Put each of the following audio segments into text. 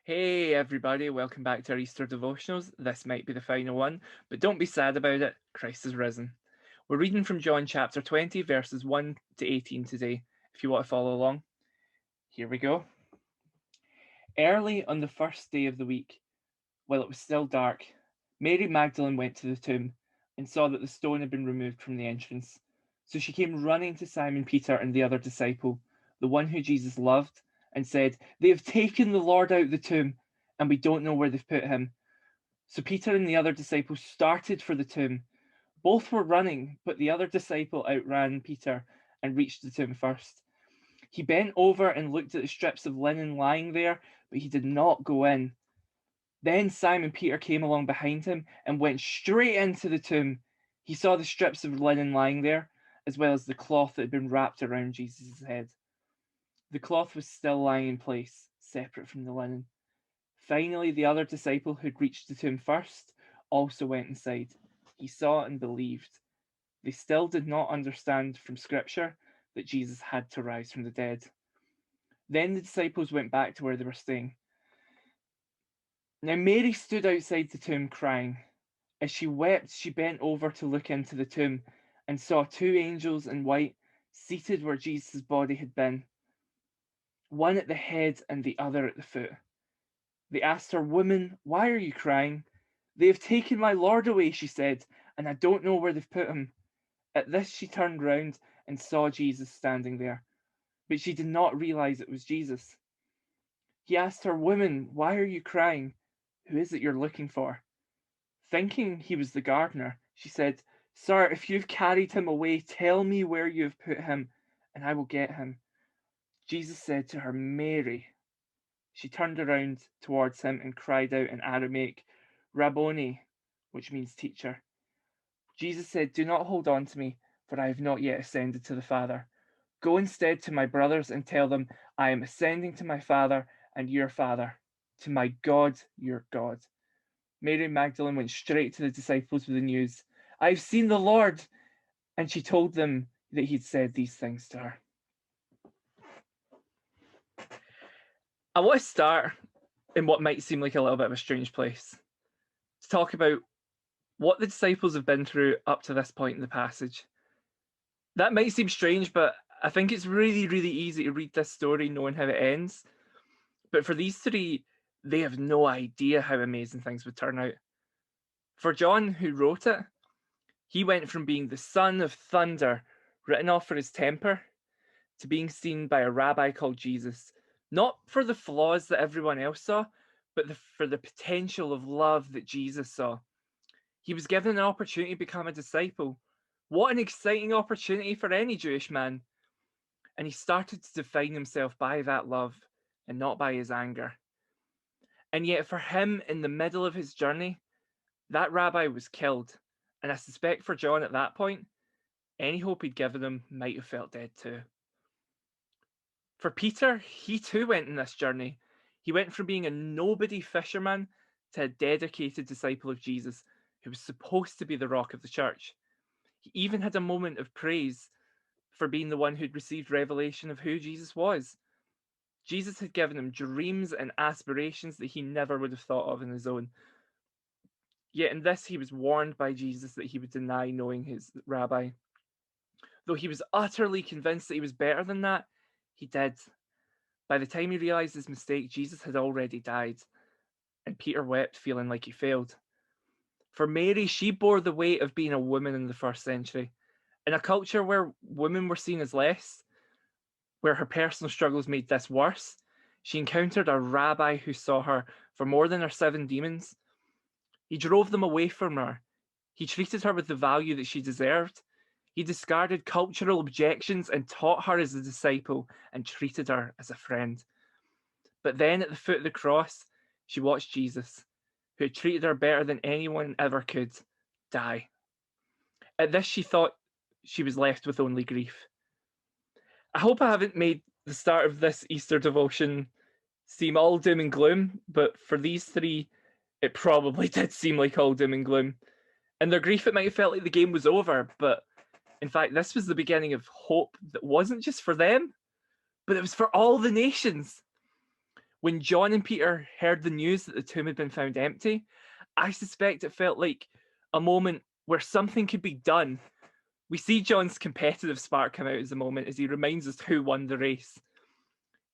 Hey everybody, welcome back to our Easter devotionals. This might be the final one, but don't be sad about it. Christ is risen. We're reading from John chapter 20, verses 1 to 18 today, if you want to follow along. Here we go. Early on the first day of the week, while it was still dark, Mary Magdalene went to the tomb and saw that the stone had been removed from the entrance. So she came running to Simon Peter and the other disciple, the one who Jesus loved, and said, "They have taken the Lord out of the tomb, and we don't know where they've put him." So Peter and the other disciple started for the tomb. Both were running, but the other disciple outran Peter and reached the tomb first. He bent over and looked at the strips of linen lying there, but he did not go in. Then Simon Peter came along behind him and went straight into the tomb. He saw the strips of linen lying there, as well as the cloth that had been wrapped around Jesus' head. The cloth was still lying in place, separate from the linen. Finally, the other disciple who'd reached the tomb first also went inside. He saw and believed. They still did not understand from Scripture that Jesus had to rise from the dead. Then the disciples went back to where they were staying. Now Mary stood outside the tomb crying. As she wept, she bent over to look into the tomb and saw two angels in white seated where Jesus' body had been, one at the head and the other at the foot. They asked her, "Woman, why are you crying?" "They have taken my Lord away," she said, "and I don't know where they've put him." At this, she turned round and saw Jesus standing there, but she did not realize it was Jesus. He asked her, "Woman, why are you crying? Who is it you're looking for?" Thinking he was the gardener, she said, "Sir, if you've carried him away, tell me where you have put him, and I will get him." Jesus said to her, "Mary." She turned around towards him and cried out in Aramaic, "Rabboni," which means teacher. Jesus said, "Do not hold on to me, for I have not yet ascended to the Father. Go instead to my brothers and tell them, I am ascending to my Father and your Father, to my God, your God." Mary Magdalene went straight to the disciples with the news, "I've seen the Lord." And she told them that he'd said these things to her. I want to start in what might seem like a little bit of a strange place to talk about what the disciples have been through up to this point in the passage. That might seem strange, but I think it's really, really easy to read this story knowing how it ends. But for these three, they have no idea how amazing things would turn out. For John, who wrote it, he went from being the son of thunder, written off for his temper, to being seen by a rabbi called Jesus, not for the flaws that everyone else saw, but for the potential of love that Jesus saw. He was given an opportunity to become a disciple. What an exciting opportunity for any Jewish man. And he started to define himself by that love and not by his anger. And yet, for him, in the middle of his journey, that rabbi was killed. And I suspect for John at that point, any hope he'd given him might have felt dead too. For Peter, he too went on this journey. He went from being a nobody fisherman to a dedicated disciple of Jesus who was supposed to be the rock of the church. He even had a moment of praise for being the one who'd received revelation of who Jesus was. Jesus had given him dreams and aspirations that he never would have thought of on his own. Yet in this, he was warned by Jesus that he would deny knowing his rabbi. Though he was utterly convinced that he was better than that, he did. By the time he realized his mistake, Jesus had already died, and Peter wept, feeling like he failed. For Mary, she bore the weight of being a woman in the first century. In a culture where women were seen as less, where her personal struggles made this worse, she encountered a rabbi who saw her for more than her 7 demons. He drove them away from her. He treated her with the value that she deserved. He discarded cultural objections and taught her as a disciple and treated her as a friend. But then at the foot of the cross, she watched Jesus, who had treated her better than anyone ever could, die. At this, she thought she was left with only grief. I hope I haven't made the start of this Easter devotion seem all doom and gloom, but for these three, it probably did seem like all doom and gloom. In their grief, it might have felt like the game was over, but in fact, this was the beginning of hope that wasn't just for them, but it was for all the nations. When John and Peter heard the news that the tomb had been found empty, I suspect it felt like a moment where something could be done. We see John's competitive spark come out as a moment as he reminds us who won the race.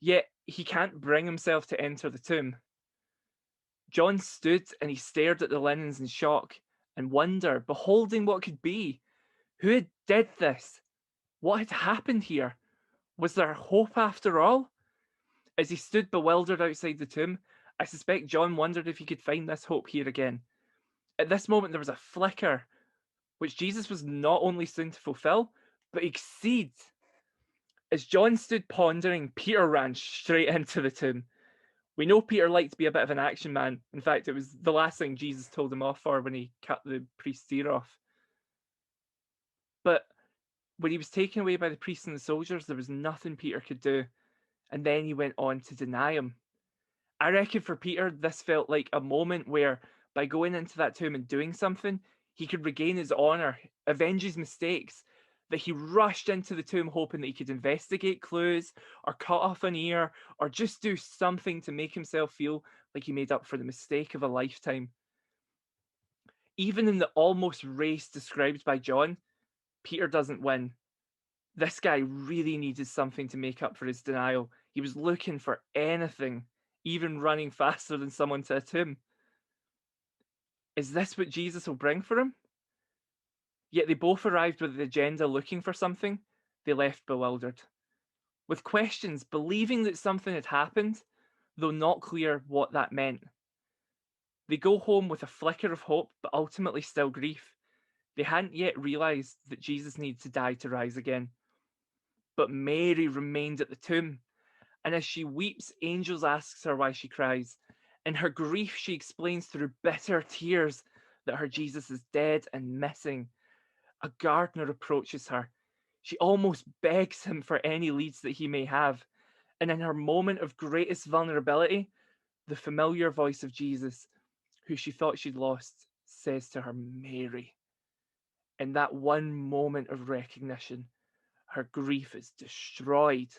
Yet he can't bring himself to enter the tomb. John stood and he stared at the linens in shock and wonder, beholding what could be. Who had did this? What had happened here? Was there hope after all? As he stood bewildered outside the tomb, I suspect John wondered if he could find this hope here again. At this moment, there was a flicker, which Jesus was not only soon to fulfill, but exceed. As John stood pondering, Peter ran straight into the tomb. We know Peter liked to be a bit of an action man. In fact, it was the last thing Jesus told him off for when he cut the priest's ear off. But when he was taken away by the priests and the soldiers, there was nothing Peter could do. And then he went on to deny him. I reckon for Peter, this felt like a moment where, by going into that tomb and doing something, he could regain his honour, avenge his mistakes. That he rushed into the tomb hoping that he could investigate clues, or cut off an ear, or just do something to make himself feel like he made up for the mistake of a lifetime. Even in the almost race described by John, Peter doesn't win. This guy really needed something to make up for his denial. He was looking for anything, even running faster than someone to a tomb. Is this what Jesus will bring for him? Yet they both arrived with the agenda looking for something. They left bewildered, with questions, believing that something had happened, though not clear what that meant. They go home with a flicker of hope, but ultimately still grief. They hadn't yet realised that Jesus needed to die to rise again. But Mary remained at the tomb, and as she weeps, angels asks her why she cries. In her grief, she explains through bitter tears that her Jesus is dead and missing. A gardener approaches her. She almost begs him for any leads that he may have. And in her moment of greatest vulnerability, the familiar voice of Jesus, who she thought she'd lost, says to her, Mary. In that one moment of recognition, her grief is destroyed.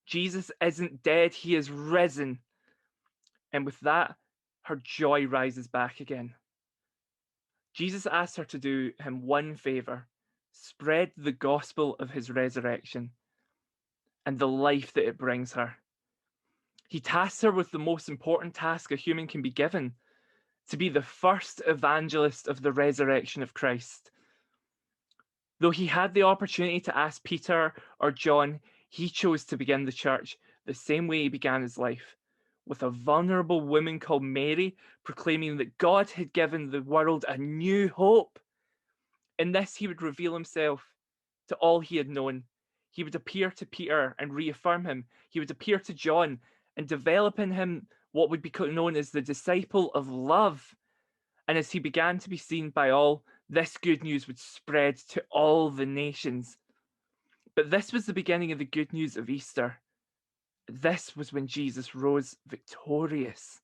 Jesus isn't dead, he is risen. And with that, her joy rises back again. Jesus asks her to do him one favor: spread the gospel of his resurrection and the life that it brings her. He tasks her with the most important task a human can be given: to be the first evangelist of the resurrection of Christ. Though he had the opportunity to ask Peter or John, he chose to begin the church the same way he began his life, with a vulnerable woman called Mary proclaiming that God had given the world a new hope. In this, he would reveal himself to all he had known. He would appear to Peter and reaffirm him. He would appear to John and develop in him what would be known as the disciple of love. And as he began to be seen by all, this good news would spread to all the nations. But this was the beginning of the good news of Easter. This was when Jesus rose victorious.